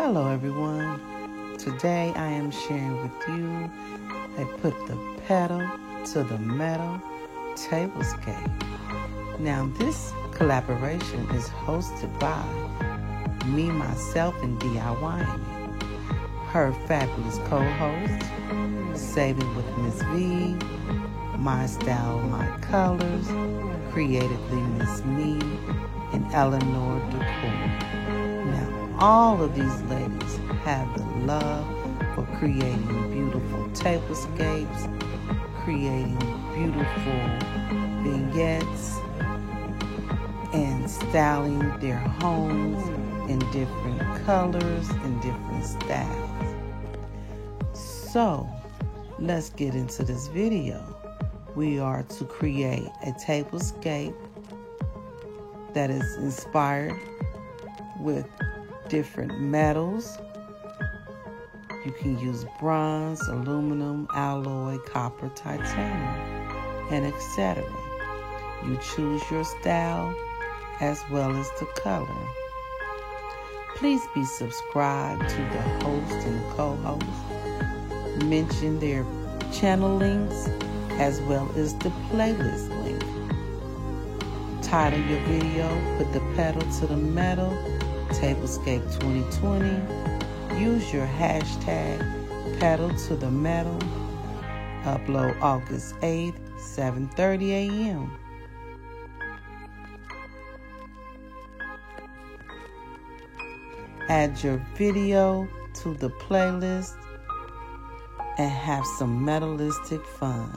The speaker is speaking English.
Hello everyone. Today I am sharing with you I put the pedal to the metal tablescape. Now this collaboration is hosted by me, myself, and DIYing it. Her fabulous co-host, Saving with Miss V, My Style, My Colors, Creatively Miss Me, and Eleanor Decor. Now, all of these ladies have the love for creating beautiful tablescapes, creating beautiful vignettes, and styling their homes in different colors and different styles. So, let's get into this video. We are to create a tablescape that is inspired with different metals. You can use bronze, aluminum, alloy, copper, titanium, and etc. You choose your style as well as the color. Please be subscribed to the host and co-host. Mention their channel links as well as the playlist link. Title your video, put the pedal to the metal, Tablescape 2020. Use your hashtag pedal to the metal. Upload August 8th, 7:30 a.m. Add your video to the playlist and have some metalistic fun.